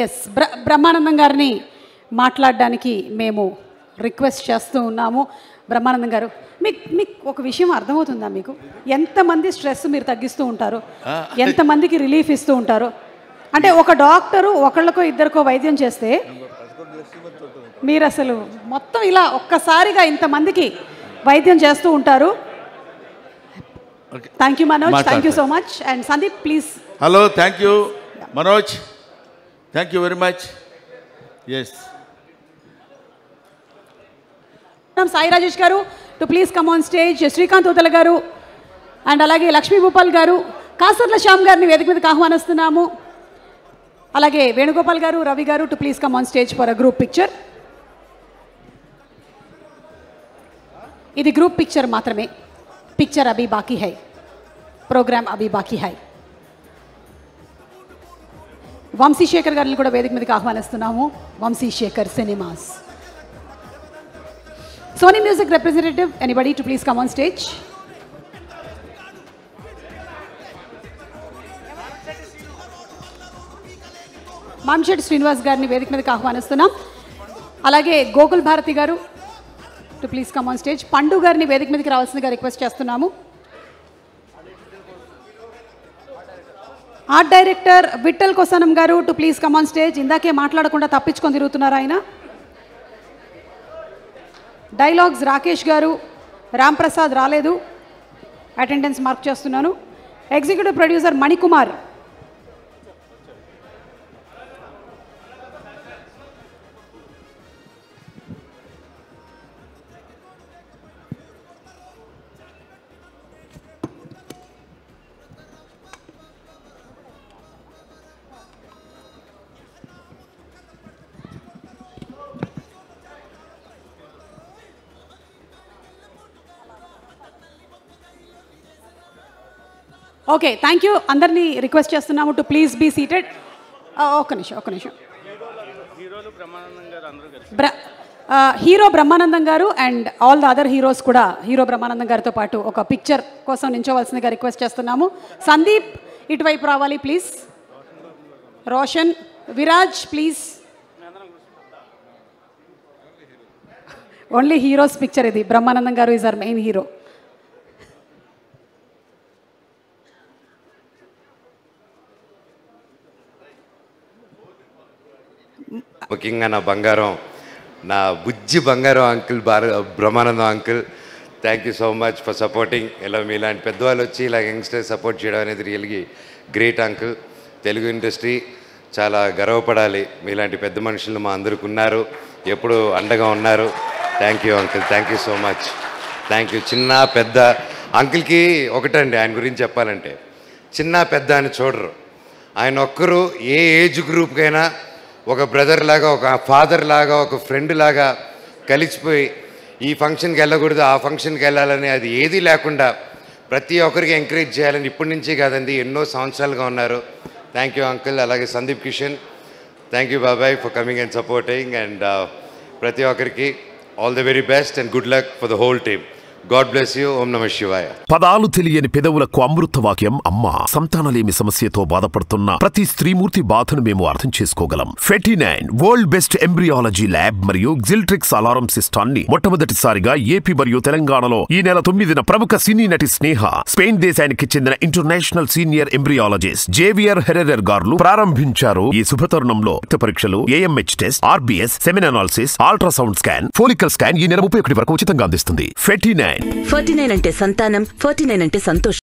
Yes Brahmanandam గారిని మాట్లాడడానికి మేము రిక్వెస్ట్ చేస్తూ ఉన్నాము. బ్రహ్మానందం గారు, మీకు ఒక విషయం అర్థమవుతుందా? మీకు ఎంతమంది స్ట్రెస్ మీరు తగ్గిస్తూ ఉంటారు, ఎంతమందికి రిలీఫ్ ఇస్తూ ఉంటారు? అంటే ఒక డాక్టరు ఒకళ్ళకో ఇద్దరికో వైద్యం చేస్తే మీరు అసలు మొత్తం ఇలా ఒక్కసారిగా ఇంతమందికి వైద్యం చేస్తూ ఉంటారు. Thank you Manoj, thank you so much. And Sandeep please. Hello, thank you Manoj, thank you very much. Yes, Sai Rajesh గారు to please come on stage. Srikanth Udala గారు అండ్ అలాగే లక్ష్మీ భూపాల్ గారు, కాసర్ల శ్యామ్ గారిని వేదిక మీదకి ఆహ్వానిస్తున్నాము. అలాగే వేణుగోపాల్ గారు, రవి గారు to please come on stage for a group picture. ఇది గ్రూప్ పిక్చర్ మాత్రమే, పిక్చర్ అభి బాకీ హై, ప్రోగ్రామ్ అభి బాకీ హై. వంశీశేఖర్ గారిని కూడా వేదిక మీదకి ఆహ్వానిస్తున్నాము. Vamshishekhar cinemas. Sony Music representative, anybody to please come on stage. Mamshetti Srinivas గారిని వేదిక మీదకి ఆహ్వానిస్తున్నాం. అలాగే గోకుల్ భారతి గారు to please come on stage. Pandu గారిని వేదిక మీదకి రావాల్సిందిగా రిక్వెస్ట్ చేస్తున్నాము. ఆర్ట్ డైరెక్టర్ విఠల్ కొసనం గారు to please come on stage. ఇందాకే మాట్లాడకుండా తప్పించుకొని తిరుగుతున్నారు ఆయన. డైలాగ్స్ రాకేష్ గారు, రామ్ ప్రసాద్ రాలేదు, అటెండెన్స్ మార్క్ చేస్తున్నాను. Executive producer Manikumar, okay thank you. అందరినీ రిక్వెస్ట్ చేస్తున్నాము టు ప్లీజ్ బీ సీటెడ్. ఒక్క నిమిషం. హీరో బ్రహ్మానందం గారు and all the other heroes కూడా హీరో బ్రహ్మానందం గారితో పాటు ఒక పిక్చర్ కోసం నించోవలసిందిగా రిక్వెస్ట్ చేస్తున్నాము. సందీప్ ఇటువైపు రావాలి please. Roshan, Viraj please. Only heroes picture ఇది. బ్రహ్మానందం గారు ఈజ్ అవర్ మెయిన్ హీరో. ముఖ్యంగా నా బంగారం, నా బుజ్జి బంగారం uncle Brahmanandam uncle, thank you so much for supporting. ఇలా మీలాంటి పెద్దవాళ్ళు వచ్చి ఇలా యంగ్స్టర్స్ సపోర్ట్ చేయడం అనేది రియల్గా గ్రేట్ అంకుల్. తెలుగు ఇండస్ట్రీ చాలా గర్వపడాలి. మీలాంటి పెద్ద మనుషులు మా అందరికి ఉన్నారు, ఎప్పుడు అండగా ఉన్నారు. Thank you uncle, thank you so much. Thank you. చిన్న పెద్ద అంకుల్కి ఒకటండి, ఆయన గురించి చెప్పాలంటే చిన్న పెద్ద అని చూడరు. ఆయన ఒక్కరు ఏ ఏజ్ గ్రూప్కైనా ఒక బ్రదర్ లాగా, ఒక ఫాదర్ లాగా, ఒక ఫ్రెండ్ లాగా కలిసిపోయి ఈ ఫంక్షన్కి వెళ్ళకూడదు, ఆ ఫంక్షన్కి వెళ్ళాలని అది ఏదీ లేకుండా ప్రతి ఒక్కరికి ఎంకరేజ్ చేయాలని ఇప్పటి నుంచి కాదండి ఎన్నో సంవత్సరాలుగా ఉన్నారు. Thank you uncle. అలాగే సందీప్ కిషన్, థ్యాంక్ యూ బాబాయ్ for coming and supporting. And ప్రతి ఒక్కరికి all the very best and good luck for the whole team. God bless you. Om Namah Shivaya. పదాలు తెలియని పెదవులకు అమృత వాక్యం అమ్మ. సంతానలేమి సమస్యతో బాధపడుతున్న ప్రతి స్త్రీమూర్తి బాధను మేము అర్థం చేసుకోగలం. Fertinine world best embryology lab మరియు జిల్ట్రిక్స్ అలారం సిస్టాన్ని మొట్టమొదటిసారిగా ఏపీ మరియు తెలంగాణలో ఈ నెల 9న ప్రముఖ సినీ నటి స్నేహ, స్పెయిన్ దేశానికి చెందిన international senior embryologist Javier Herrera గారు ప్రారంభించారు. ఈ శుభతరుణంలో రక్త పరీక్షలు, AMH test, RBS, semen analysis, ultrasound scan, follicle scan ఈ నెల 31 వరకు ఉచితంగా అందిస్తుంది. ఫెర్టినైన్. 49 అంటే సంతానం, 49 అంటే సంతోషం.